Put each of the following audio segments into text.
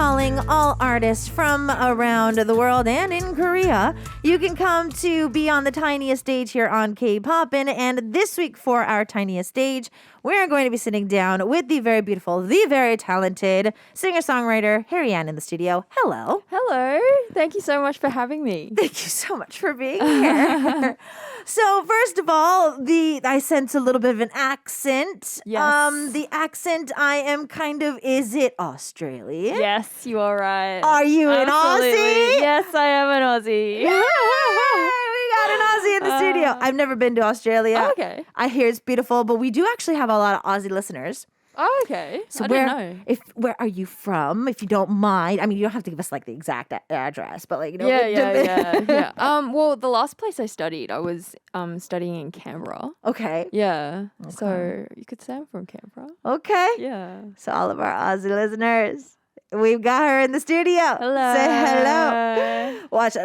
calling all artists from around the world and in Korea. You can come to be on the Tiniest Stage here on K-Poppin'. And this week for our Tiniest Stage, we're going to be sitting down with the very beautiful, the very talented singer-songwriter Harrianne in the studio. Hello. Hello. Thank you so much for having me. Thank you so much for being here. So first of all, I sense a little bit of an accent. Yes. The accent I am kind of, is it Australian? Yes, you are right. Are you an Absolutely. Aussie? Yes, I am an Aussie. Yay! We got an Aussie in the studio. I've never been to Australia. Oh, okay. I hear it's beautiful, but we do actually have a lot of Aussie listeners. Oh, okay. So I didn't know. Where are you from? If you don't mind, I mean, you don't have to give us like the exact address, but like, you know. Yeah. Well, the last place I studied, I was studying in Canberra. Okay. Yeah. Okay. So you could say I'm from Canberra. Okay. Yeah. So all of our Aussie listeners, we've got her in the studio. Hello. Say hello. Watch,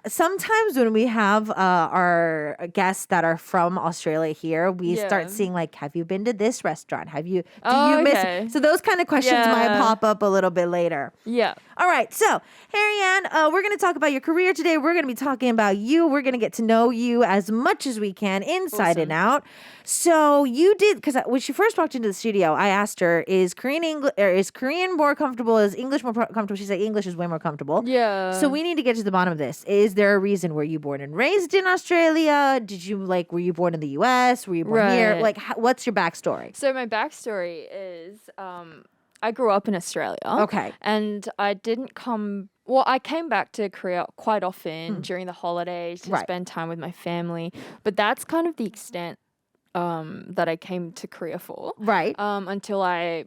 sometimes when we have our guests that are from Australia here, we start seeing like, have you been to this restaurant? Do you miss? So those kind of questions might pop up a little bit later. Yeah. All right. So, Harrianne, we're going to talk about your career today. We're going to be talking about you. We're going to get to know you as much as we can, inside and out. So you did, because when she first walked into the studio, I asked her, is Korean more comfortable? Is English more comfortable? She said English is way more comfortable. Yeah. So we need to get to the bottom of this. Is there a reason? Were you born and raised in Australia? Were you born in the US? Were you born here? Like, what's your backstory? So my backstory is I grew up in Australia. Okay. And I didn't come... Well, I came back to Korea quite often during the holidays to spend time with my family. But that's kind of the extent that I came to Korea for. Right. Until I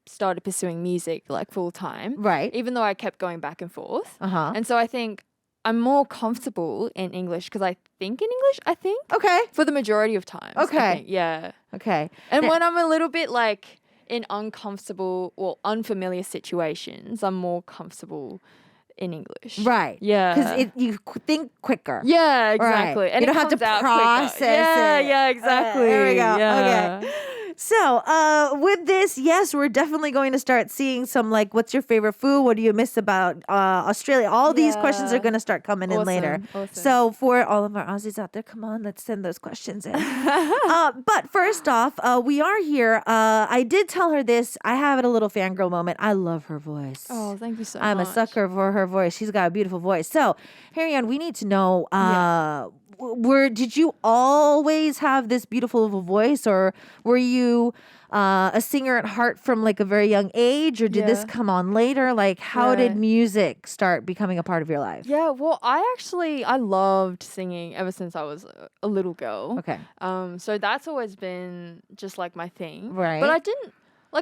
started pursuing music like full time. Right. Even though I kept going back and forth. Uh-huh. And so I think I'm more comfortable in English because I think in English, Okay. for the majority of times. Okay. Yeah. Okay. And when I'm a little bit like in uncomfortable or unfamiliar situations, I'm more comfortable in English. Right. Yeah. Because you think quicker. Yeah, exactly. Right. And you it don't have to comes out process quicker. Yeah, it. yeah, exactly. There we go. Yeah. Okay. So, with this, yes, we're definitely going to start seeing some like, what's your favorite food? What do you miss about Australia? All these questions are going to start coming in later. Awesome. So, for all of our Aussies out there, come on, let's send those questions in. But first off, we are here. I did tell her this. I have a little fangirl moment. I love her voice. Oh, thank you so much. I'm a sucker for her voice. She's got a beautiful voice. So, Harrianne, we need to know, did you always have this beautiful of a voice, or were you a singer at heart from like a very young age, or did this come on later? Like, how did music start becoming a part of your life? Yeah, well, I loved singing ever since I was a little girl. Okay. So that's always been just like my thing. Right. But I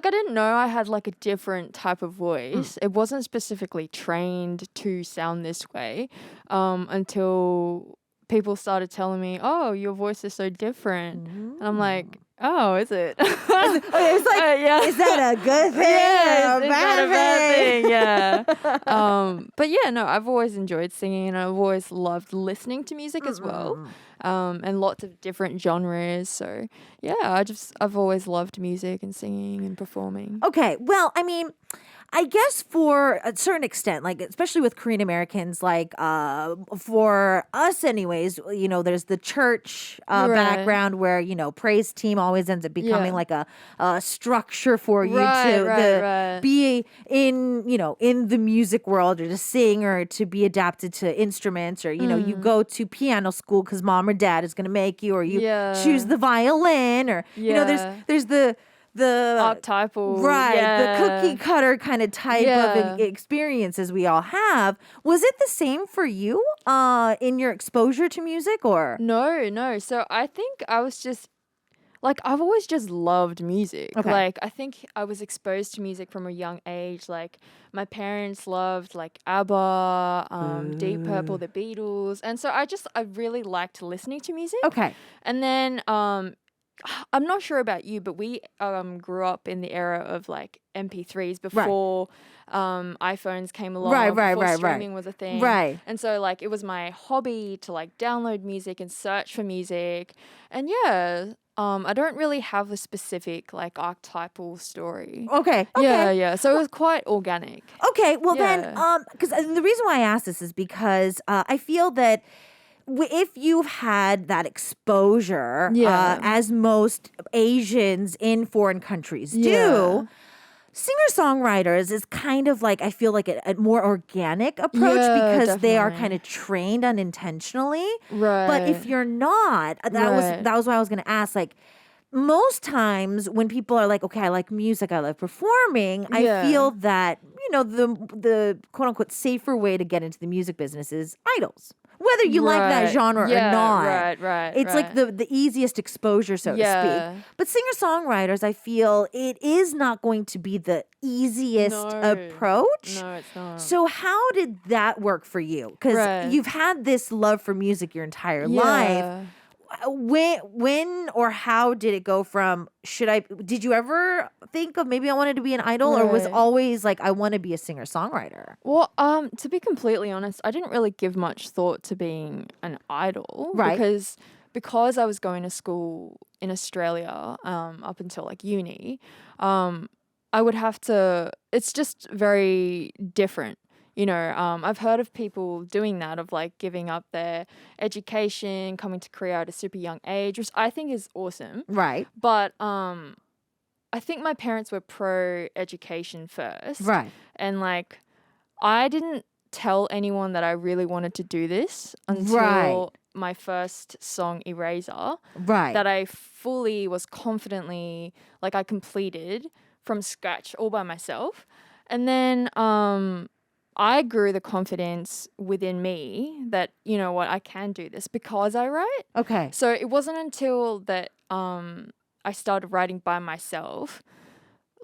didn't know I had like a different type of voice. It wasn't specifically trained to sound this way until people started telling me, "Oh, your voice is so different," and I'm like, "Oh, is it?" It's like, is that a good thing? Yeah, or is that a bad thing? Yeah. But yeah, no, I've always enjoyed singing, and I've always loved listening to music as well, and lots of different genres. So yeah, I've always loved music and singing and performing. Okay, well, I mean, I guess for a certain extent, like especially with Korean Americans, like for us anyways, you know, there's the church background where, you know, praise team always ends up becoming like a structure for you to be in, you know, in the music world, or to sing, or to be adapted to instruments, or, you know, you go to piano school because mom or dad is going to make you, or you choose the violin, or, you know, there's the archetypal, the cookie cutter kind of type of experiences we all have. Was it the same for you in your exposure to music, or? No. So I think I was just like, I've always just loved music. Okay. Like, I think I was exposed to music from a young age. Like, my parents loved like ABBA, Deep Purple, the Beatles, and so I really liked listening to music. Okay. And then I'm not sure about you, but we grew up in the era of like MP3s before iPhones came along. Before streaming was a thing. Right. And so like it was my hobby to like download music and search for music. And I don't really have a specific like archetypal story. Okay. Yeah. So it was quite organic. Okay, well then, Yeah. because the reason why I ask this is because I feel that if you've had that exposure, Yeah. as most Asians in foreign countries do, Yeah. singer-songwriters is kind of like, I feel like a more organic approach Yeah, because they are definitely. kind of trained unintentionally. Right. But if you're not, Right. that was what I was going to ask. Like, most times when people are like, okay, I like music, I like performing, I Yeah. feel that, the quote unquote safer way to get into the music business is idols. Whether you like that Right. genre Yeah, or not. right, It's like the easiest exposure, so to Yeah. speak. But singer-songwriters, I feel it is not going to be the easiest No. approach. No, it's not. So how did that work for you? Because Right. you've had this love for music your entire life. When or how did it go from did you ever think of maybe I wanted to be an idol or was Right. always like I want to be a singer-songwriter? Well, to be completely honest, I didn't really give much thought to being an idol, Right. because I was going to school in Australia, up until like uni. I would have to. It's just very different. I've heard of people doing that, of like giving up their education, coming to Korea at a super young age, which I think is awesome. Right. But I think my parents were pro education first. Right. And like, I didn't tell anyone that I really wanted to do this until Right. my first song, Eraser, Right. that I fully was confidently, like I completed from scratch all by myself. And then I grew the confidence within me that, you know what, I can do this because I write. Okay. So it wasn't until that I started writing by myself,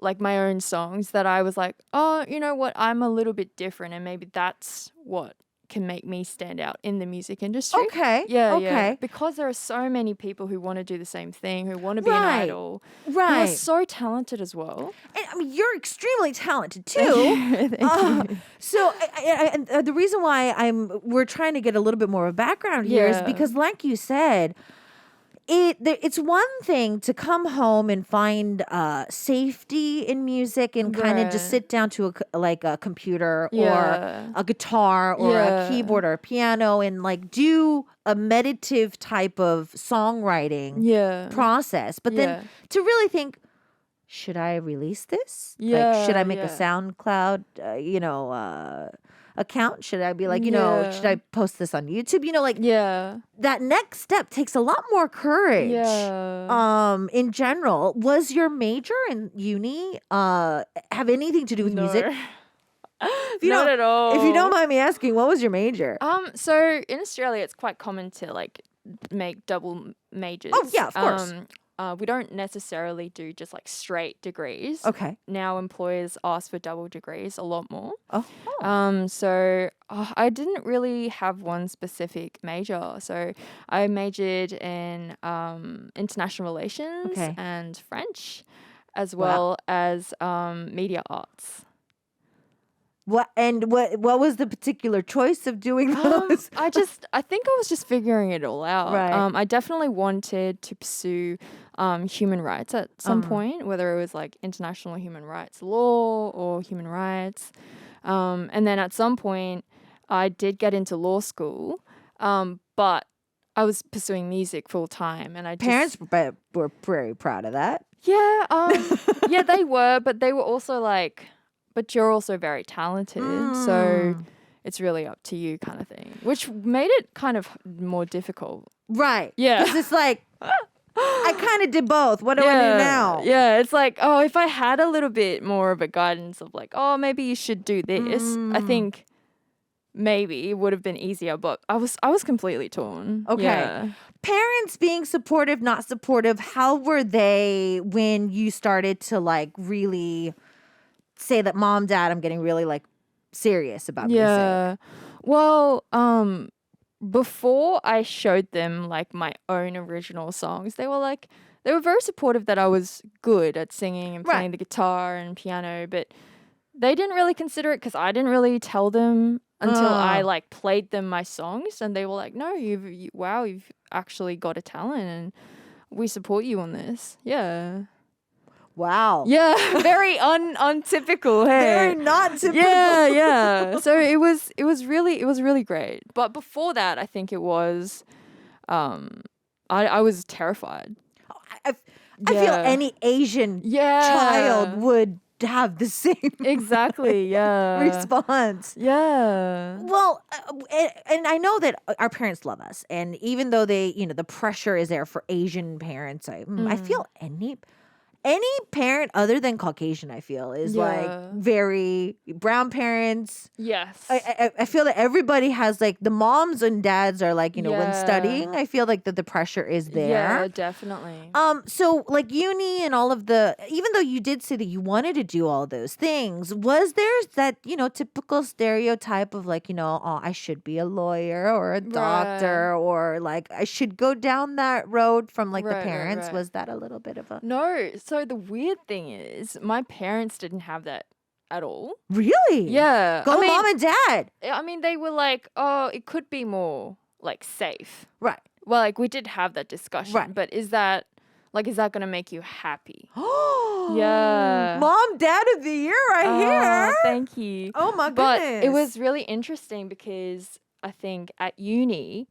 like my own songs, that I was like, oh, you know what, I'm a little bit different, and maybe that's what can make me stand out in the music industry. Okay. Yeah. Okay. Because there are so many people who want to do the same thing, who want to be an Right. idol, who Right. are so talented as well. And, I mean, you're extremely talented too. Thank you. So, and the reason why we're trying to get a little bit more of a background here is Yeah. because, like you said, it's one thing to come home and find safety in music and kind of just Right. sit down to a computer Yeah. or a guitar or a Yeah. keyboard or a piano and like do a meditative type of songwriting Yeah. process. But Yeah. then to really think, should I release this? Like, Yeah, should I make a yeah. SoundCloud, account? Should I be like, should Yeah. I post this on YouTube? Like Yeah. that next step takes a lot more courage. Yeah. In general, was your major in uni have anything to do with music? If you Not don't- at all. If you don't mind me asking, what was your major? So in Australia, it's quite common to like make double majors. Oh, yeah, of course. We don't necessarily do just like straight degrees. Okay. Now employers ask for double degrees a lot more. Oh. So I didn't really have one specific major. So I majored in international relations Okay. and French, as Wow. well as media arts. What was the particular choice of doing those? I think I was just figuring it all out. Right. I definitely wanted to pursue human rights at some point, whether it was like international human rights law or human rights. And then at some point, I did get into law school, but I was pursuing music full time, and Parents were very proud of that. Yeah, yeah, they were, but they were also like, but you're also very talented, so it's really up to you kind of thing, which made it kind of more difficult. Right. Yeah. Because it's like, I kind of did both. What do I do now? Yeah, it's like, oh, if I had a little bit more of a guidance of like, oh, maybe you should do this, I think maybe it would have been easier, but I was completely torn. Okay. Yeah. Parents being supportive, not supportive, how were they when you started to like really say that, Mom, Dad, I'm getting really like serious about music? Yeah. Well, before I showed them like my own original songs, they were very supportive that I was good at singing and playing the guitar and piano, but they didn't really consider it because I didn't really tell them until I like played them my songs, and they were like, "No, you've actually got a talent." And we support you on this. Yeah. Wow. Yeah, very untypical. Hey, Very not typical. yeah. So it was really great. But before that, I think it was, I was terrified. I feel any Asian child would have the same exactly. Yeah, response. Yeah. Well, and I know that our parents love us, and even though they, the pressure is there for Asian parents, I feel any parent other than Caucasian, I feel, is like very brown parents. Yes. I feel that everybody has like the moms and dads are like, when studying, I feel like that the pressure is there. Yeah, definitely. So like uni and all of even though you did say that you wanted to do all those things, was there that, typical stereotype of like, oh, I should be a lawyer or a doctor or like I should go down that road from like the parents? Was that a little bit of a... No. So the weird thing is my parents didn't have that at all. Really? Yeah. Go mom and dad. I mean, they were like, oh, it could be more like safe. Right. Well, like we did have that discussion. Right. But is that going to make you happy? Yeah. Mom, dad of the year right here. Thank you. Oh my But goodness. it was really interesting because I think at uni,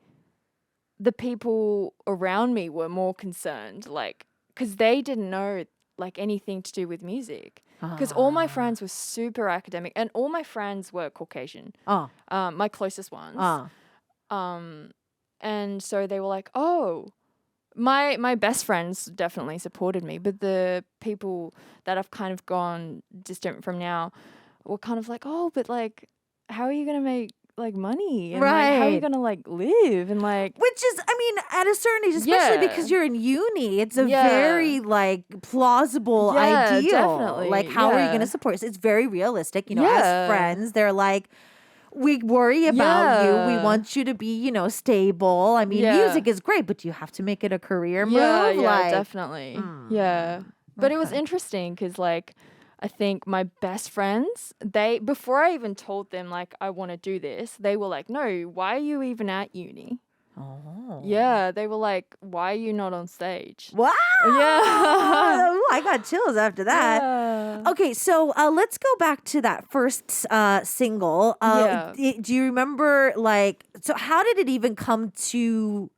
the people around me were more concerned, like, because they didn't know like anything to do with music. Because all my friends were super academic, and all my friends were Caucasian. My closest ones. And so they were like, oh, my best friends definitely supported me, but the people that I've kind of gone distant from now were kind of like, oh, but like, how are you gonna make like money and like, how are you gonna like live and like, which is, I mean, at a certain age, especially because you're in uni, it's a very like plausible ideal. Definitely. Like, how are you gonna support us? It's very realistic, as friends. They're like, we worry about you. We want you to be, stable. I mean, music is great, but you have to make it a career move. Yeah, definitely. But it was interesting because like, I think my best friends, before I even told them like I want to do this, they were like, no, why are you even at uni? Oh. Yeah, they were like, why are you not on stage? Wow. Yeah. Ooh, I got chills after that. Yeah. Okay, so let's go back to that first single. Do you remember so how did it even come to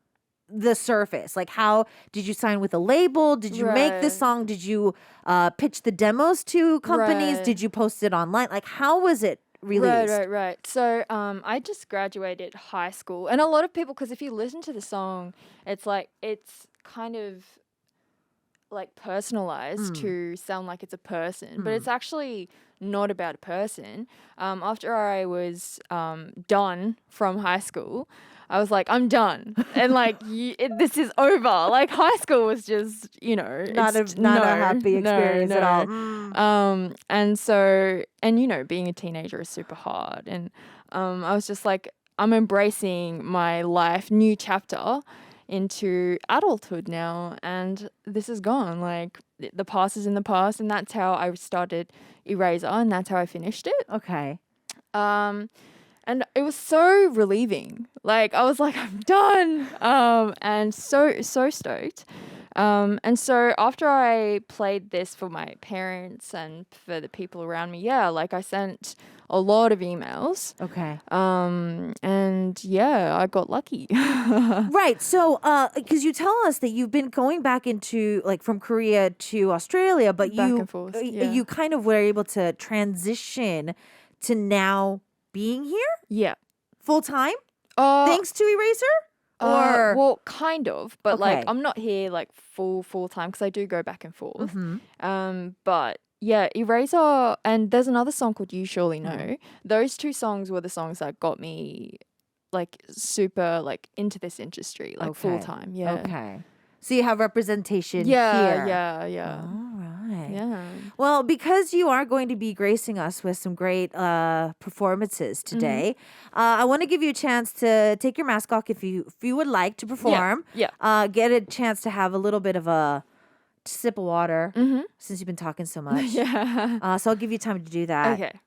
the surface? Like, how did you sign with a label? Did you make the song? Did you pitch the demos to companies? Did you post it online? Like, how was it released? Right. So I just graduated high school, and a lot of people, because if you listen to the song, it's like it's kind of like personalized to sound like it's a person, but it's actually not about a person. After I was done from high school, I was like, I'm done. And like, this is over. Like high school was just, not a happy experience at all. And so, and being a teenager is super hard. And I was just like, I'm embracing my life, new chapter into adulthood now. And this is gone. Like the past is in the past. And that's how I started Eraser, and that's how I finished it. Okay. And it was so relieving. Like I was like, I'm done. And so stoked. And so after I played this for my parents and for the people around me, like I sent a lot of emails. Okay. And I got lucky. Right. So, because you tell us that you've been going back into like from Korea to Australia, but back and forth, you kind of were able to transition to now being here? Yeah. Full time? Thanks to Eraser? Or well, kind of, but like Okay. I'm not here like full time because I do go back and forth. But yeah, Eraser, and there's another song called You Surely Know. Those two songs were the songs that got me like super like into this industry, like full time. Yeah. Okay. So you have representation here. Yeah. All right. Yeah. Well, because you are going to be gracing us with some great performances today, I want to give you a chance to take your mask off if you would like to perform. Yeah. Get a chance to have a little bit of a sip of water since you've been talking so much. Yeah. So I'll give you time to do that. Okay.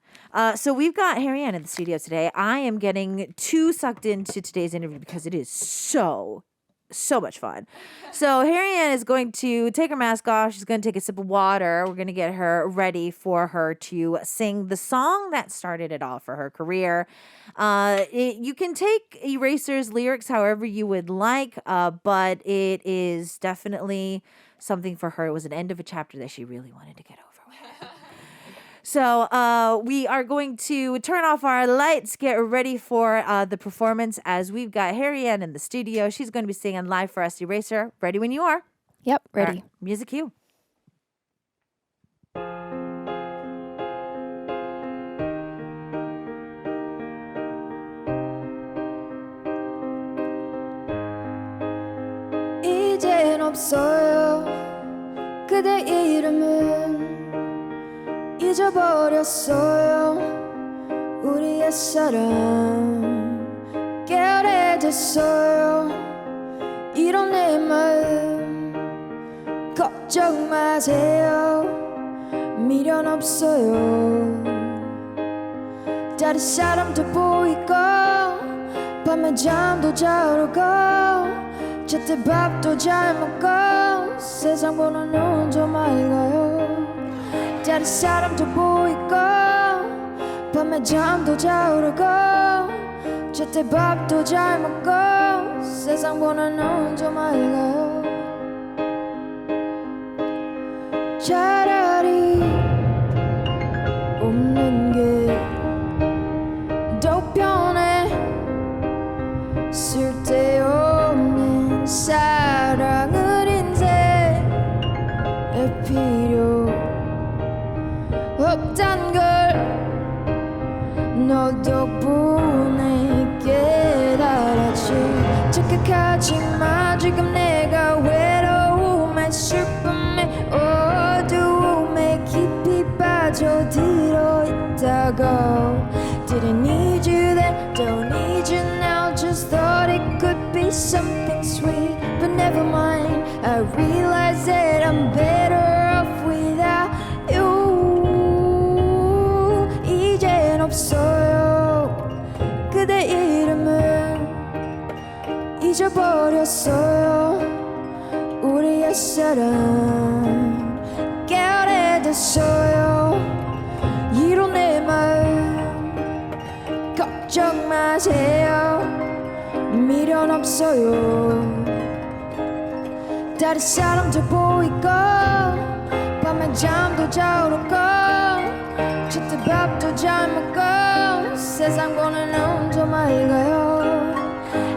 So we've got Harrianne in the studio today. I am getting too sucked into today's interview because it is so so much fun. So Harrianne is going to take her mask off. She's going to take a sip of water. We're going to get her ready for her to sing the song that started it all for her career. You can take Eraser's lyrics however you would like, but it is definitely something for her. It was an end of a chapter that she really wanted to get over with. So we are going to turn off our lights, get ready for the performance as we've got Harrianne in the studio. She's going to be singing live for us. Eraser, ready when you are. Yep, ready. All right, music cue. 이젠 없어요 그대 이름은 잊어버렸어요 우리의 사랑 깨어레졌어요 이런 내 마음 걱정 마세요 미련 없어요 다른 사람도 보이고 밤에 잠도 잘 오고 제때 밥도 잘 먹고 세상 보는 눈 좀 맑아요 다른 사람도 보이고 밤에 잠도 잘 오고 제때 밥도 잘 먹고 세상 보는 눈 좀 맑아요 차라리 없는 게 더 편해 쓸데없는 사랑을 인생에 필요 없단 걸 너 덕분에 깨달았지 착각하지마 지금 내가 외로움에 슬픔에 어두움에 깊이 빠져들어 있다고 Didn't need you then, don't need you now Just thought it could be something sweet But never mind, I realize that I'm better off without you 이젠 없어요 그대 이름은 잊어버렸어요 우리의 사랑 깨어레졌어요 이런 내 마음 걱정 마세요 미련 없어요 다른 사람도 보이고 밤에 잠도 잘 오고 제때 밥도 잘 먹고 세상 보는 눈 좀 맑아요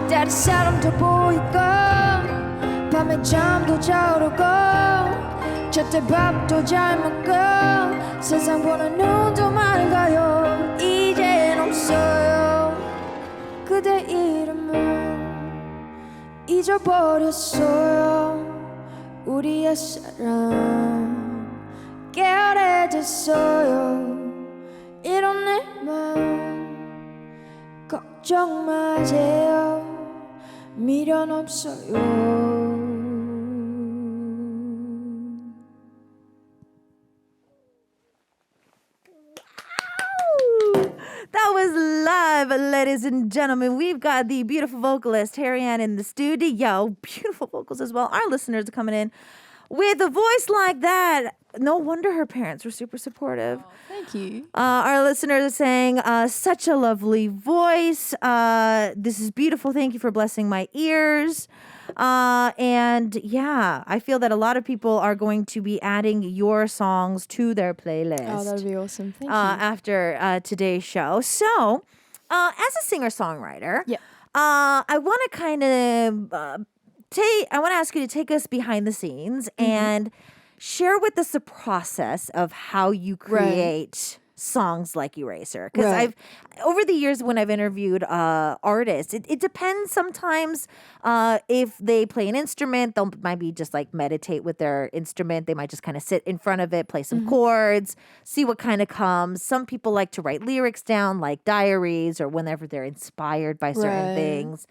다른 사람도 보이고 밤에 잠도 잘 오고 제때 밥도 잘 먹고 세상 보는 눈 좀 맑아요 이젠 없어요 그대 이름은 잊어버렸어요 우리의 사랑 깨어레졌어요 이런 내 맘 걱정 마세요 미련 없어요 That was live, ladies and gentlemen. We've got the beautiful vocalist, Harrianne, in the studio. Beautiful vocals as well. Our listeners are coming in with a voice like that. No wonder her parents were super supportive. Oh, thank you. Our listeners are saying, such a lovely voice. This is beautiful. Thank you for blessing my ears. And yeah, I feel that a lot of people are going to be adding your songs to their playlist. Oh, that'd be awesome. Thank you. After today's show. So, as a singer-songwriter, Yeah. I want to kind of I want to ask you to take us behind the scenes and share with us the process of how you create songs like Eraser. Because Right. over the years when I've interviewed artists, it depends sometimes if they play an instrument, they'll maybe just like meditate with their instrument. They might just kind of sit in front of it, play some chords, see what kind of comes. Some people like to write lyrics down like diaries or whenever they're inspired by certain Right. things.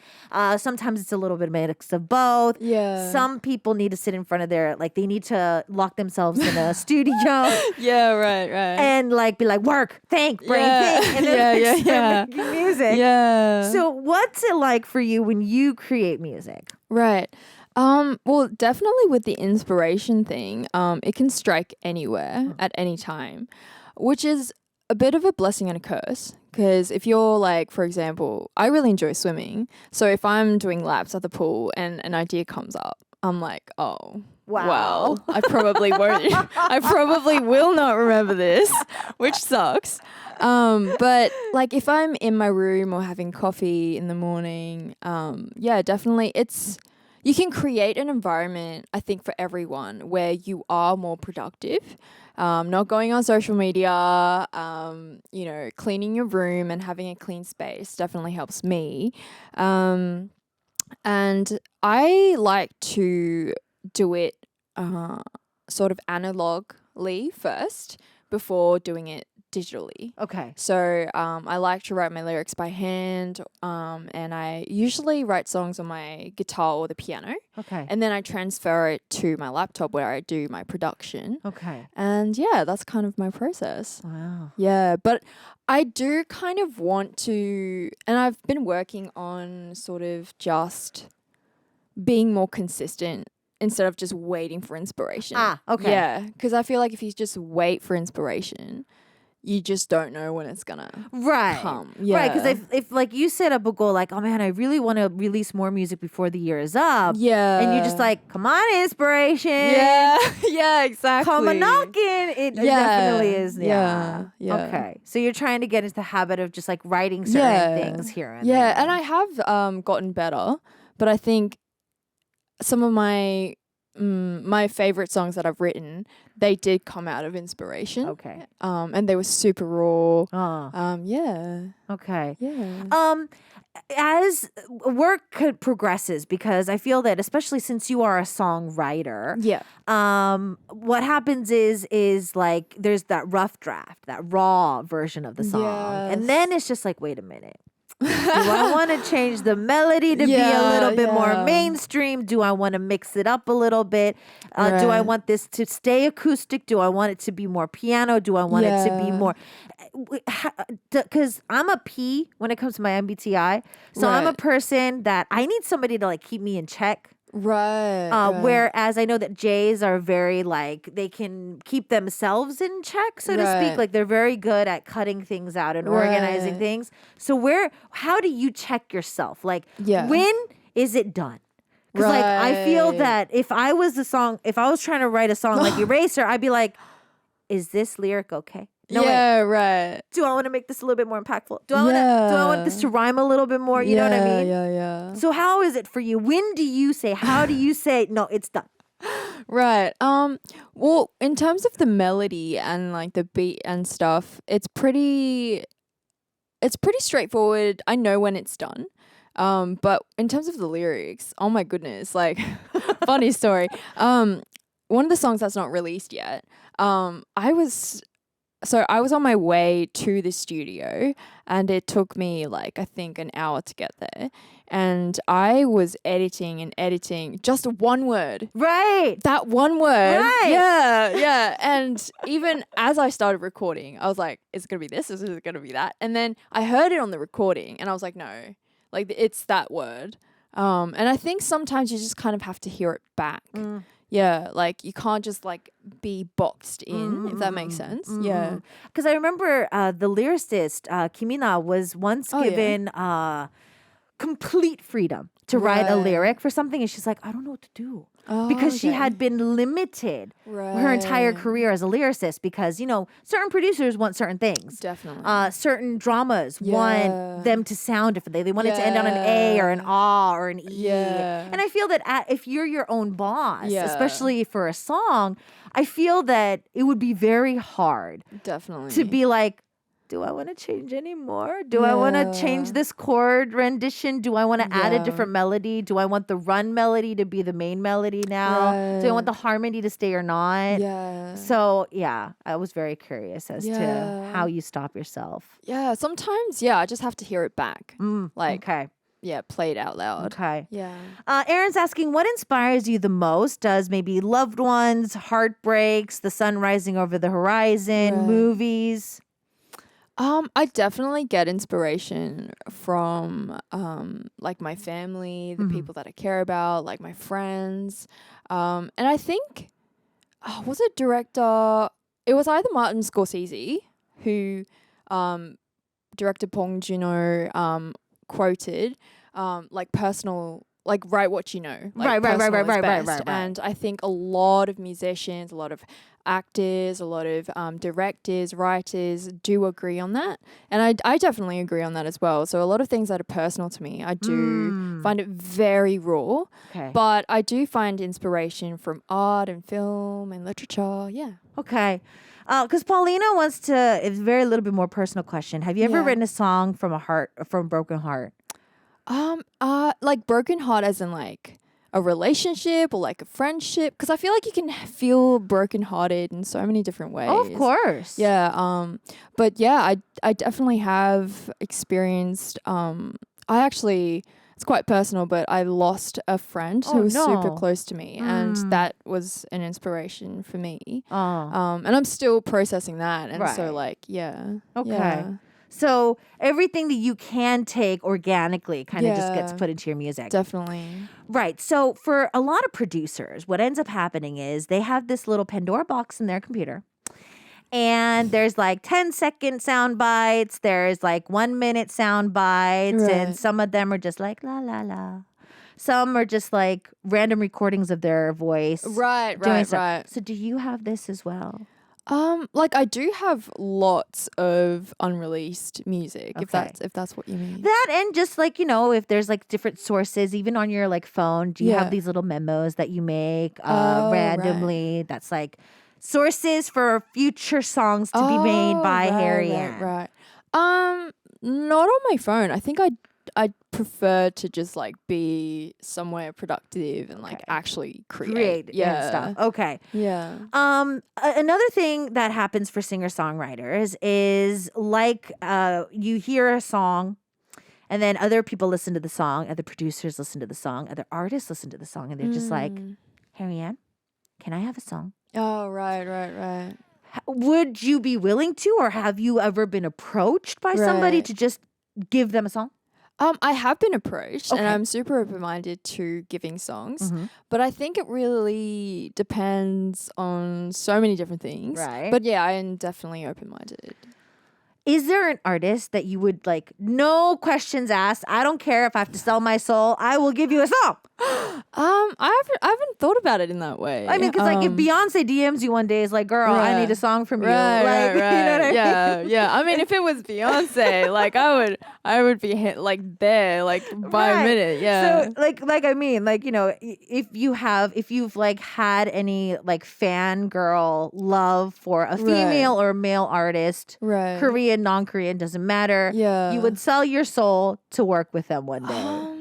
Sometimes it's a little bit of a mix of both. Yeah. Some people need to sit in front of their, like they need to lock themselves in a studio Yeah, right. and like be like, like work, think, brain, Yeah. think, and then Yeah, like, yeah, start making music. Yeah. So what's it like for you when you create music? Right. Well, definitely with the inspiration thing, it can strike anywhere at any time, which is a bit of a blessing and a curse. Because if you're like, for example, I really enjoy swimming. So if I'm doing laps at the pool and an idea comes up, I'm like, oh, Wow. well, I probably won't. I probably will not remember this, which sucks. But like if I'm in my room or having coffee in the morning, yeah, definitely you can create an environment, I think, for everyone where you are more productive. Not going on social media, cleaning your room and having a clean space definitely helps me. And I like to do it sort of analogly first before doing it digitally. Okay. So I like to write my lyrics by hand, and I usually write songs on my guitar or the piano. Okay. And then I transfer it to my laptop where I do my production. Okay. And yeah, that's kind of my process. Wow. Yeah, but I do kind of want to, and I've been working on sort of just being more consistent instead of just waiting for inspiration. Okay. Yeah, because I feel like if you just wait for inspiration, you just don't know when it's gonna come. Yeah. Right, because if like you set up a goal like, oh man, I really want to release more music before the year is up. Yeah. And you're just like, come on, inspiration. Yeah. Yeah, exactly. Come a knocking. It definitely is. Yeah. Yeah. Okay. So you're trying to get into the habit of just like writing certain things here and there. Yeah, and I have gotten better, but I think some of my favorite songs that I've written, they did come out of inspiration. Okay. And they were super raw. Yeah. Okay. Yeah. As work progresses, because I feel that especially since you are a songwriter, Yeah. what happens is like there's that rough draft, that raw version of the song, and then it's just like, wait a minute. Do I want to change the melody to be a little bit more mainstream? Do I want to mix it up a little bit? Do I want this to stay acoustic? Do I want it to be more piano? Do I want it to be more... Because I'm a P when it comes to my MBTI. So I'm a person that I need somebody to like keep me in check. Right. Whereas I know that J's are very like they can keep themselves in check, so to speak. Like they're very good at cutting things out and organizing things. So how do you check yourself? Like when is it done? Because like I feel that if I was trying to write a song like Eraser, I'd be like, is this lyric okay? No, wait. Right. Do I want to make this a little bit more impactful? Do I want this to rhyme a little bit more? You know what I mean? Yeah. So how is it for you? How do you say, no, it's done? Right. Well, in terms of the melody and like the beat and stuff, it's pretty straightforward. I know when it's done. But in terms of the lyrics, oh my goodness, like funny story. One of the songs that's not released yet, I was on my way to the studio and it took me like, I think an hour to get there. And I was editing just one word. Right. That one word. Right. Yeah. And even as I started recording, I was like, is it going to be this? Is it going to be that? And then I heard it on the recording and I was like, no, like it's that word. And I think sometimes you just kind of have to hear it back. Yeah, like you can't just like be boxed in, if that makes sense. Yeah. Because I remember the lyricist, Kimina, was once given complete freedom to write a lyric for something. And she's like, I don't know what to do. Because she had been limited her entire career as a lyricist because, you know, certain producers want certain things. Definitely. Certain dramas want them to sound differently. They want it to end on an A or an A or an E. Yeah. And I feel that if you're your own boss, especially for a song, I feel that it would be very hard Definitely. to be like, do I want to change any more? Do I want to change this chord rendition? Do I want to add a different melody? Do I want the run melody to be the main melody now? Do I want the harmony to stay or not? Yeah. So, yeah, I was very curious as to how you stop yourself. Yeah, sometimes, I just have to hear it back. Okay. Yeah, play it out loud. Okay. Yeah. Aaron's asking, what inspires you the most? Does maybe loved ones, heartbreaks, the sun rising over the horizon, movies? I definitely get inspiration from like my family, the people that I care about, like my friends. And I think was it director? It was either Martin Scorsese who director Bong Joon-ho quoted like personal, like write what you know, like personal is best. And I think a lot of musicians, a lot of actors, a lot of directors, writers do agree on that, and I definitely agree on that as well. So a lot of things that are personal to me, I do find it very raw, but I do find inspiration from art and film and literature. Yeah. Okay. Because Paulina wants to, it's a very little bit more personal question. Have you ever written a song from a broken heart? Like broken heart as in like a relationship or like a friendship, because I feel like you can feel brokenhearted in so many different ways. Oh, of course. Yeah. But yeah, I definitely have experienced. It's quite personal, but I lost a friend who was super close to me, and that was an inspiration for me. And I'm still processing that, and so like Okay. Yeah. So everything that you can take organically kind of just gets put into your music. Definitely. Right. So for a lot of producers, what ends up happening is they have this little Pandora box in their computer. And there's like 10-second sound bites. There's like 1 minute sound bites. Right. And some of them are just like la, la, la. Some are just like random recordings of their voice. Right. So do you have this as well? Like I do have lots of unreleased music, if that's what you mean. That, and just like, if there's like different sources, even on your like phone, do you have these little memos that you make randomly? That's like sources for future songs to be made by Harrianne. Right. Not on my phone. I think I prefer to just like be somewhere productive and like actually create and stuff. Okay. Yeah. Another thing that happens for singer-songwriters is like you hear a song and then other people listen to the song, other producers listen to the song, other artists listen to the song, and they're just like, Harrianne, can I have a song? Oh, right. Would you be willing to, or have you ever been approached by somebody to just give them a song? I have been approached, and I'm super open-minded to giving songs, but I think it really depends on so many different things. Right. But yeah, I am definitely open-minded. Is there an artist that you would like, no questions asked, I don't care if I have to sell my soul, I will give you a song? I haven't thought about it in that way. I mean, because like if Beyonce DMs you one day, is like, girl, I need a song from you. Right. You know what I mean? Yeah. I mean, if it was Beyonce, like I would be hit like there, like by a minute. Yeah. So like I mean, like, if you've like had any like fangirl love for a female or male artist, Korean, non-Korean, doesn't matter. Yeah. You would sell your soul to work with them one day.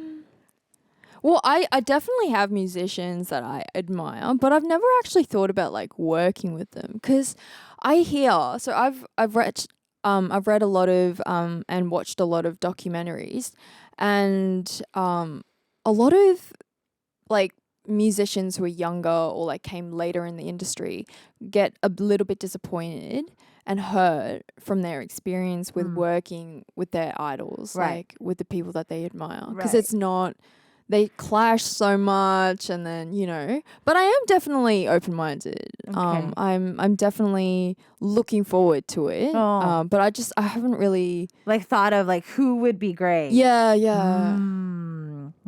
Well, I definitely have musicians that I admire, but I've never actually thought about like working with them, because I hear, so I've read a lot of and watched a lot of documentaries, and a lot of like musicians who are younger or like came later in the industry get a little bit disappointed and hurt from their experience with working with their idols, like with the people that they admire, because it's not. They clash so much, and then but I am definitely open-minded. Okay. I'm definitely looking forward to it. But I haven't really like thought of like who would be great. Yeah.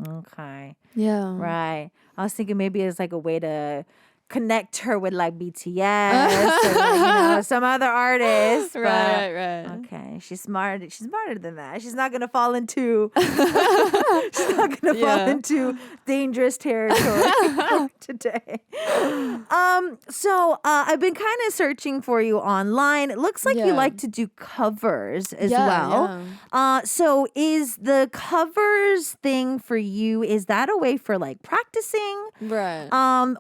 Okay. Yeah. Right. I was thinking maybe it's like a way to connect her with like BTS or like, some other artists. Right. Okay, she's smart. She's smarter than that. She's not gonna fall into. She's not gonna fall into dangerous territory today. So I've been kind of searching for you online. It looks like you like to do covers as well. Yeah. So is the covers thing for you? Is that a way for like practicing? Right.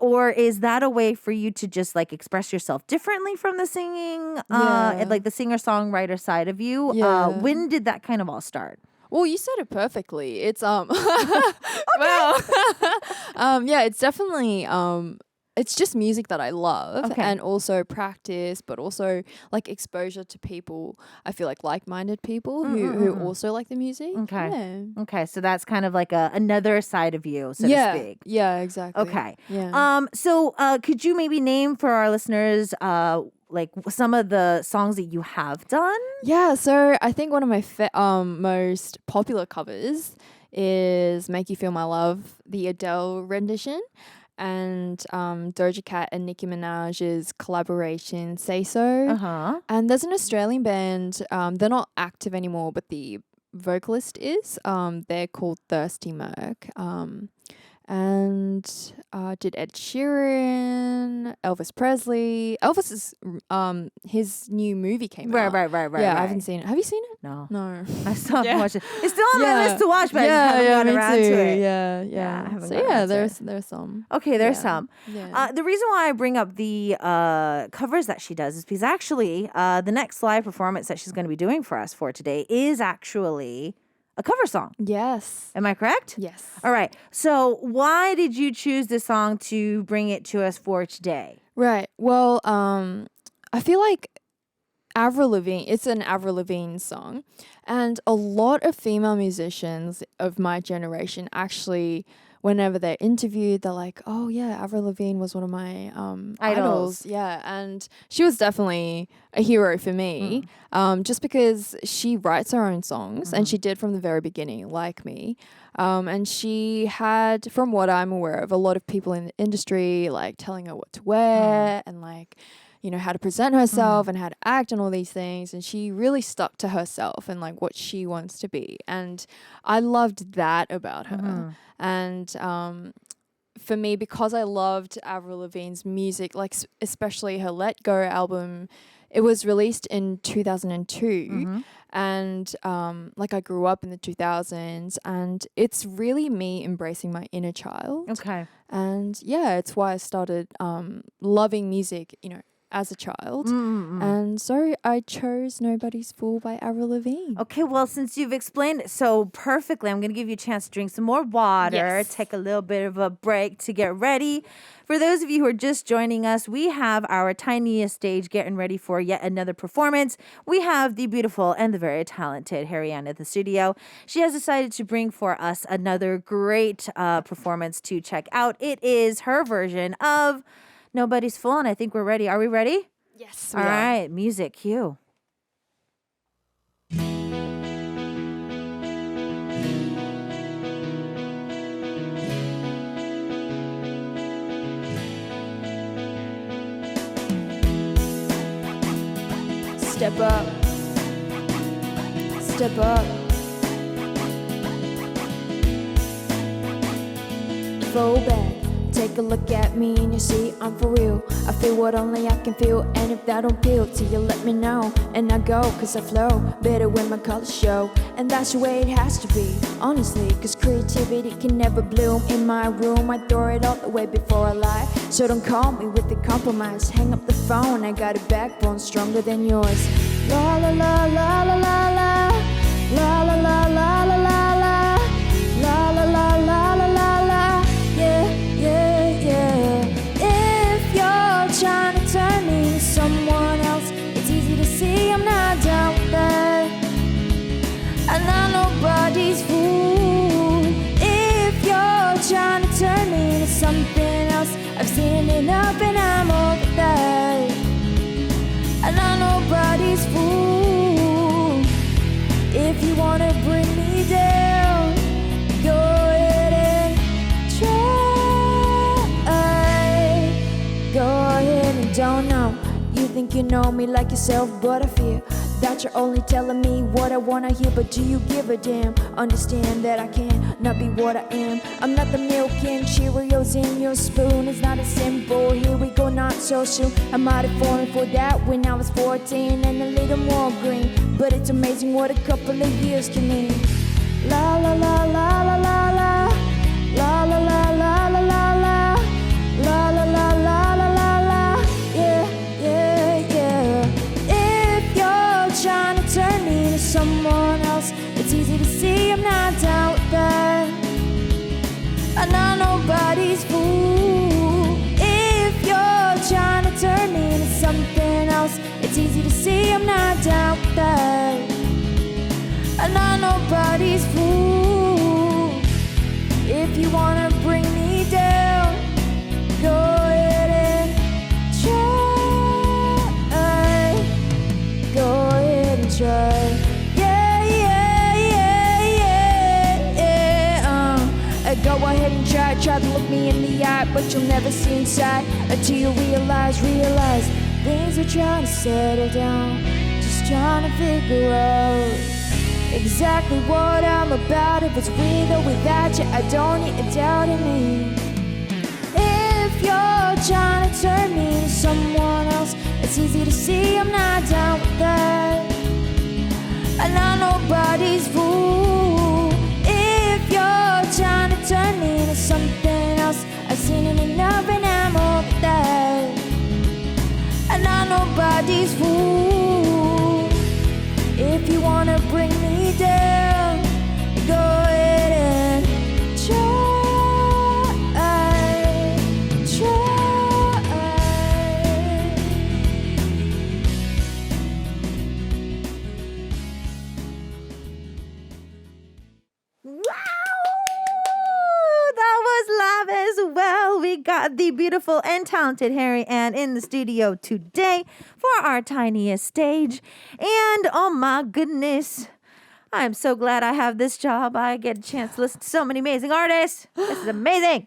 Or is that a way for you to just like express yourself differently from the singing, and like the singer-songwriter side of you? When did that kind of all start? Well, you said it perfectly. It's well, it's definitely it's just music that I love Okay. and also practice, but also like exposure to people. I feel like like-minded people who also like the music. Okay. Yeah. Okay, so that's kind of like another side of you, so yeah. to speak. Yeah, exactly. Okay. Yeah. So could you maybe name for our listeners like some of the songs that you have done? Yeah, so I think one of my most popular covers is Make You Feel My Love, the Adele rendition, and Doja Cat and Nicki Minaj's collaboration, Say So. Uh-huh. And there's an Australian band, they're not active anymore, but the vocalist is. They're called Thirsty Merc. And did Ed Sheeran, Elvis Presley. Elvis is his new movie came out. Right. Yeah, right. I haven't seen it. Have you seen it? No. No. I still haven't Yeah. watched it. It's still on my list to watch, but I just haven't yeah, gotten me around too. to it. Yeah. I haven't So gotten yeah, around to it. there's some. Okay, there's Yeah. some. Yeah. The reason why I bring up the covers that she does is because actually the next live performance that she's going to be doing for us for today is actually a cover song. Yes. Am I correct? Yes. All right. So why did you choose this song to bring it to us for today? Right. Well, I feel like it's an Avril Lavigne song, and a lot of female musicians of my generation actually, whenever they're interviewed, they're like, "Oh yeah, Avril Lavigne was one of my idols." Yeah, and she was definitely a hero for me, just because she writes her own songs, and she did from the very beginning, like me. And she had, from what I'm aware of, a lot of people in the industry like telling her what to wear and like, you know, how to present herself and how to act and all these things. And she really stuck to herself and like what she wants to be. And I loved that about her. And for me, because I loved Avril Lavigne's music, like especially her Let Go album, it was released in 2002. And like I grew up in the 2000s, and it's really me embracing my inner child. Okay. And yeah, it's why I started loving music, you know, as a child. And so I chose Nobody's Fool by Avril Lavigne. Okay, well, since you've explained it so perfectly, I'm going to give you a chance to drink some more water, Yes. take a little bit of a break to get ready. For those of you who are just joining us, we have our Tiniest Stage getting ready for yet another performance. We have the beautiful and the very talented Harrianne at the studio. She has decided to bring for us another great performance to check out. It is her version of Nobody's Fool, and I think we're ready. Are we ready? Yes. All right, music, cue. Step up. Step up. Fall back. Take a look at me and you see I'm for real. I feel what only I can feel, and if that don't appeal to you, let me know. And I go, cause I flow better when my colors show. And that's the way it has to be, honestly, cause creativity can never bloom in my room. I throw it all away before I lie, so don't call me with the compromise. Hang up the phone, I got a backbone stronger than yours. La la la la la la la. La la la la la la la. La la la la la la la. Yeah. If you're trying to turn me into someone else, it's easy to see I'm not down with that. I'm not nobody's fool. If you're trying to turn me into something else, I've seen it enough and I'm over that. I'm not nobody's fool. If you wanna bring me down, go ahead and try. Go ahead and don't know. You think you know me like yourself, but I fear that you're only telling me what I wanna hear. But do you give a damn? Understand that I can't not be what I am. I'm not the milk and Cheerios in your spoon. It's not as simple, here we go, not so soon. I might have fallen for that when I was 14 and a little more green, but it's amazing what a couple of years can mean. La la la la la la la. La la la la la la la. La la la la la la la. Yeah. If you're trying to turn me into someone else, it's easy to see I'm not down with that. I'm not nobody's fool. If see I'm not down with that. I'm not nobody's fool. If you wanna bring me down, go ahead and try. Go ahead and try. Yeah, yeah, yeah, yeah, yeah. Go ahead and try to look me in the eye, but you'll never see inside until you realize things are trying to settle down. Just trying to figure out exactly what I'm about. If it's with or without you, I don't need a doubt in me. If you're trying to turn me into someone else, it's easy to see I'm not down with that. I'm not nobody's fool. If you're trying to turn me into something else, I've seen it enough and I'm over that. I'm not nobody's fool. If you wanna bring me down, go ahead and try. That was live as well. We got the beautiful and talented Harrianne in the studio today for our tiniest stage. And oh my goodness, I'm so glad I have this job. I get a chance to listen to so many amazing artists. This is amazing.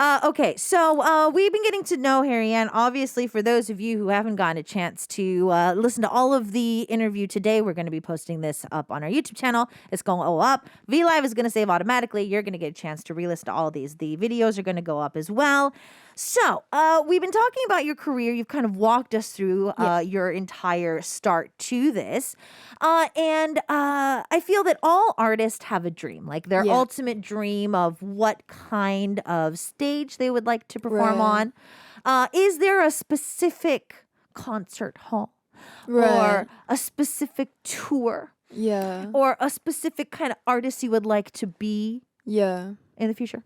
Okay, so we've been getting to know Harrianne. Obviously, for those of you who haven't gotten a chance to listen to all of the interview today, we're going to be posting this up on our YouTube channel. It's going to go up. VLive is going to save automatically. You're going to get a chance to re-listen to all of these. The videos are going to go up as well. So we've been talking about your career. You've kind of walked us through your entire start to this. And I feel that all artists have a dream, like their ultimate dream of what kind of stage they would like to perform on. Is there a specific concert hall or a specific tour or a specific kind of artist you would like to be in the future?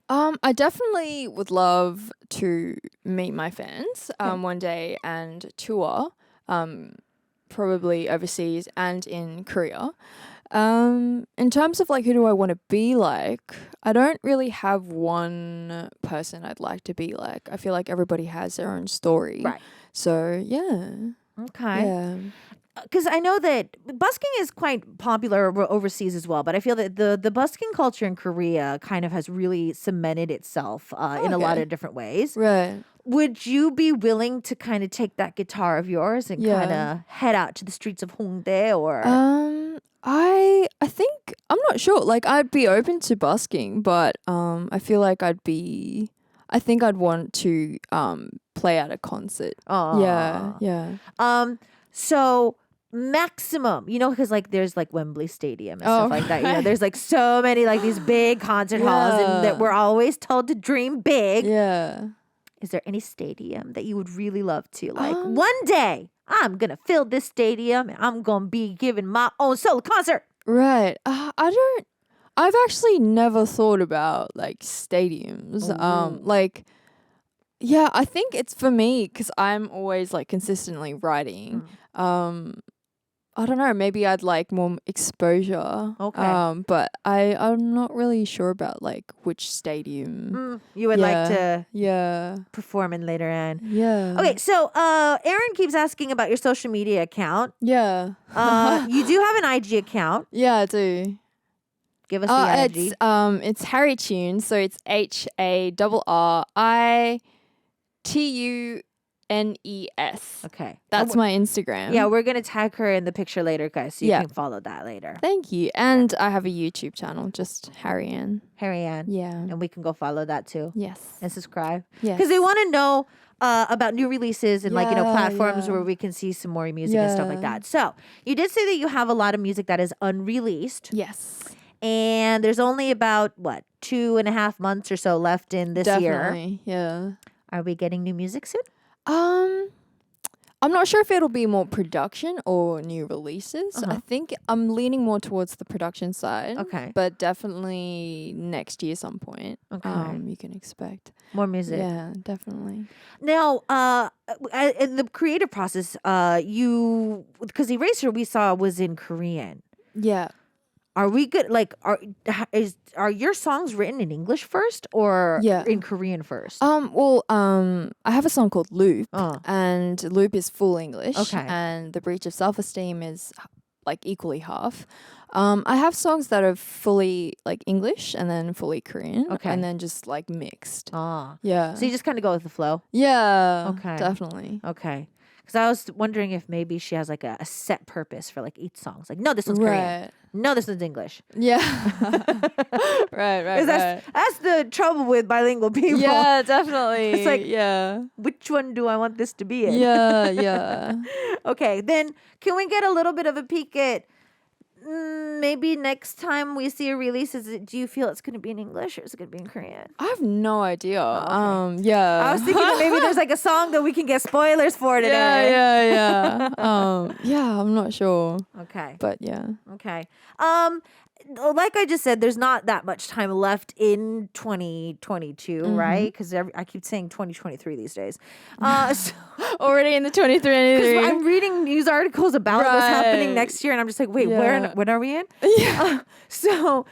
I definitely would love to meet my fans one day and tour, probably overseas and in Korea. In terms of like who do I want to be like, I don't really have one person I'd like to be like. I feel like everybody has their own story. Right. So yeah. Okay. Yeah. Because I know that busking is quite popular overseas as well, but I feel that the busking culture in Korea kind of has really cemented itself in a lot of different ways. Right. Would you be willing to kind of take that guitar of yours and kind of head out to the streets of Hongdae or? I think I'm not sure. Like I'd be open to busking, but I feel like I think I'd want to play at a concert. Aww. Yeah. So maximum, you know, because like there's like Wembley Stadium and stuff like that. You know, there's like so many like these big concert halls, and that we're always told to dream big. Yeah. Is there any stadium that you would really love to like one day? I'm gonna fill this stadium and I'm gonna be giving my own solo concert. Right. I've actually never thought about like stadiums. Like, yeah, I think it's for me because I'm always like consistently writing. I don't know. Maybe I'd like more exposure. Okay. But I'm not really sure about like which stadium you would like to yeah perform in later on. Yeah. Okay, so Aaron keeps asking about your social media account. Yeah. You do have an IG account. Yeah, I do. Give us the IG. It's Harry Tune, so it's HARRITUNES. Okay. That's my Instagram. Yeah, we're going to tag her in the picture later, guys, so you can follow that later. Thank you. And I have a YouTube channel, just Harrianne. Harrianne. Yeah. And we can go follow that too. Yes. And subscribe. Yes. Because they want to know about new releases and like, you know, platforms where we can see some more music and stuff like that. So you did say that you have a lot of music that is unreleased. Yes. And there's only about, 2.5 months or so left in this year. Definitely, yeah. Are we getting new music soon? I'm not sure if it'll be more production or new releases. I think I'm leaning more towards the production side. Okay. But definitely next year some point. Okay. You can expect More music. Yeah, definitely. Now, in the creative process, because Eraser we saw was in Korean. Yeah. Are we good? Like, are your songs written in English first or in Korean first? I have a song called Loop, and Loop is full English, Okay. and The Breach of Self-Esteem is like equally half. I have songs that are fully like English and then fully Korean, and then just like mixed. Yeah. So you just kind of go with the flow. Yeah. Okay. Definitely. Okay. Because I was wondering if maybe she has like a set purpose for like each song. It's like, no, this one's Korean. No, this one's English. Yeah. right. That's the trouble with bilingual people. Yeah, definitely. It's like, which one do I want this to be in? Yeah. Okay, then can we get a little bit of a peek at maybe next time we see a release? Do you feel it's going to be in English or is it going to be in Korean? I have no idea. Okay. Yeah. I was thinking that maybe there's like a song that we can get spoilers for today. Yeah. I'm not sure. Okay. But yeah. Okay. Like I just said, there's not that much time left in 2022, right? Because I keep saying 2023 these days. So Already in the 23. because I'm reading news articles about what's happening next year, and I'm just like, wait, when are we in? Yeah. So,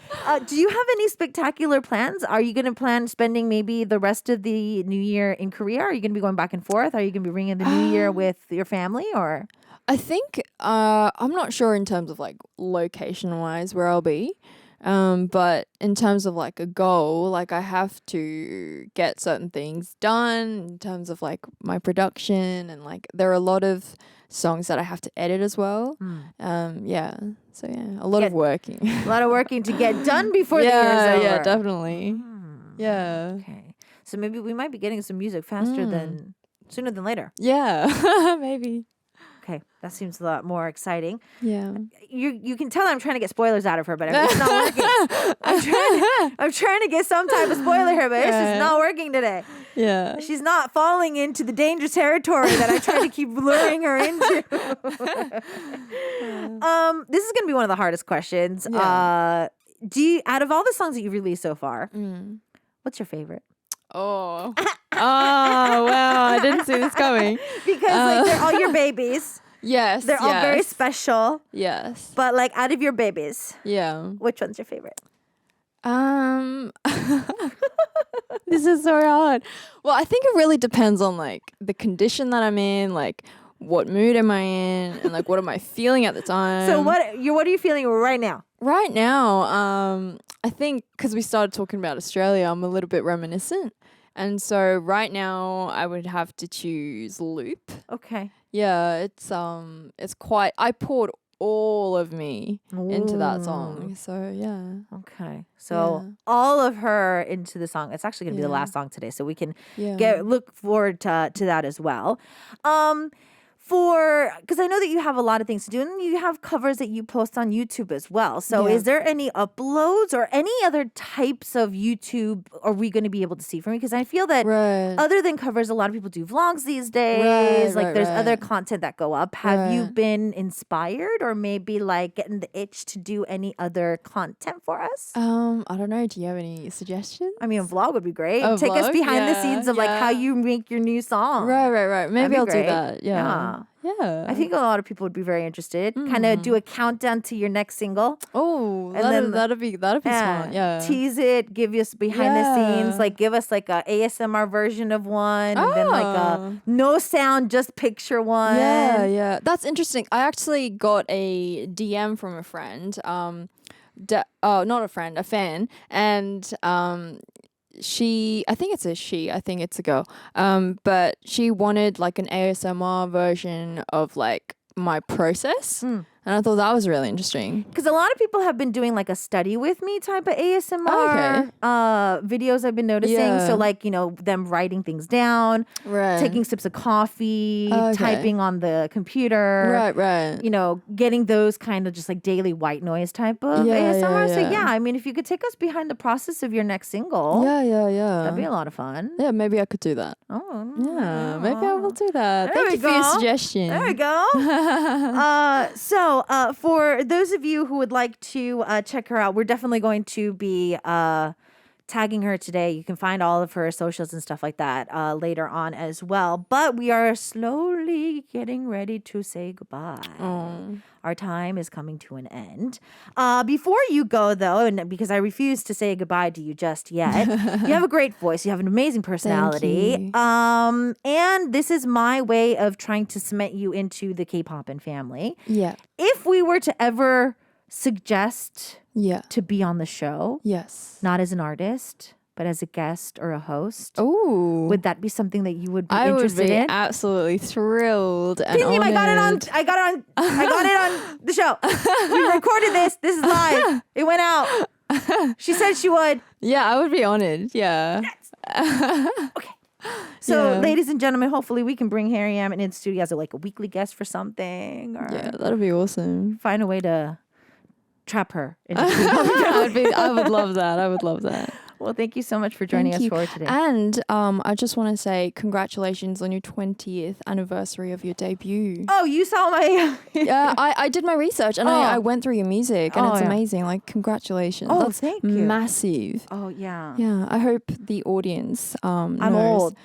do you have any spectacular plans? Are you going to plan spending maybe the rest of the new year in Korea? Are you going to be going back and forth? Are you going to be ringing the new year with your family, or? I think I'm not sure in terms of like location wise where I'll be. But in terms of like a goal, like I have to get certain things done in terms of like my production, and like there are a lot of songs that I have to edit as well. So a lot of working. A lot of working to get done before the year is over. Yeah, definitely. Yeah. Okay. So maybe we might be getting some music sooner than later. Yeah, maybe. Okay, that seems a lot more exciting. Yeah. You can tell I'm trying to get spoilers out of her, but it's not working. I'm trying to get some type of spoiler here, but it's just not working today. Yeah. She's not falling into the dangerous territory that I try to keep luring her into. This is going to be one of the hardest questions. Yeah. Out of all the songs that you've released so far, what's your favorite? Oh. Wow. I didn't see this coming. Because like they're all your babies. Yes. They're all very special. Yes. But like out of your babies, Yeah. which one's your favorite? This is so hard. Well, I think it really depends on like the condition that I'm in, like what mood am I in, and like what am I feeling at the time. So what are you feeling right now? Right now, I think because we started talking about Australia, I'm a little bit reminiscent. And so right now I would have to choose Loop. Okay. Yeah, it's quite, I poured all of me into that song. So yeah. Okay. So all of her into the song. It's actually going to be the last song today, so we can look forward to that as well. Because I know that you have a lot of things to do, and you have covers that you post on YouTube as well. So is there any uploads or any other types of YouTube are we going to be able to see from you? Because I feel that other than covers, a lot of people do vlogs these days. There's other content that go up. Have you been inspired or maybe like getting the itch to do any other content for us? I don't know. Do you have any suggestions? I mean, a vlog would be great. A Take us vlog? behind the scenes of like how you make your new song. Right. Maybe I'll do great. that. Yeah. I think a lot of people would be very interested. Kind of do a countdown to your next single. Oh, and that'd be smart. Yeah. Tease it, give us behind the scenes, like give us like a ASMR version of one, and then like a no sound, just picture one. Yeah. That's interesting. I actually got a DM from a friend. Not a friend, a fan, and I think it's a girl. But she wanted like an ASMR version of like my process. And I thought that was really interesting. Because a lot of people have been doing like a study with me type of ASMR videos I've been noticing. Yeah. So like, them writing things down, Right. taking sips of coffee, Okay. typing on the computer. Right. Getting those kind of just like daily white noise type of Yeah, ASMR. yeah, So yeah. I mean, if you could take us behind the process of your next single, Yeah. that'd be a lot of fun. Yeah, maybe I could do that. Oh, Yeah, maybe I will do that. There Thank we you for your go. suggestion. There we go. So for those of you who would like to check her out, we're definitely going to be tagging her today. You can find all of her socials and stuff like that later on as well. But we are slowly getting ready to say goodbye. Our time is coming to an end. Before you go, though, and because I refuse to say goodbye to you just yet, you have a great voice. You have an amazing personality. you. And this is my way of trying to cement you into the K-Poppin family. Yeah. If we were to ever suggest Yeah. to be on the show, Yes. not as an artist, but as a guest or a host, Oh. would that be something that you would be I would interested be in? absolutely thrilled and Pinium, I got it honored. on the show. We recorded this. This is live. It went out. She said she would. Yeah, I would be honored. Yeah. Okay. So, Yeah. ladies and gentlemen, hopefully we can bring Harrianne into the studio as a weekly guest for something, or Yeah, that'd be awesome. find a way to trap her. I would love that. I would love that. Well, thank you so much for joining Thank us you. for today. And I just want to say congratulations on your 20th anniversary of your debut. Oh, you saw my. Yeah, I did my research and I went through your music and Oh, it's yeah. amazing. Like, congratulations. Oh, That's thank you. massive. Oh, yeah. Yeah, I hope the audience I'm knows. old.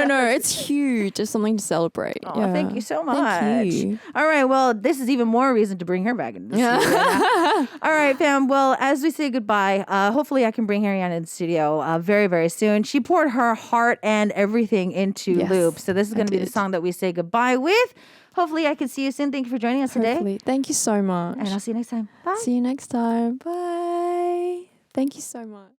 No. It's huge. It's something to celebrate. Oh, yeah. thank you so much. Thank you. All right. Well, this is even more reason to bring her back into the studio. now. All right, fam. Well, as we say goodbye, hopefully I can bring Harrianne in the studio very, very soon. She poured her heart and everything into Yes, Loop. So this is going to be the did. song that we say goodbye with. Hopefully I can see you soon. Thank you for joining us today. Hopefully. Thank you so much. And I'll see you next time. Bye. See you next time. Bye. Thank you so much.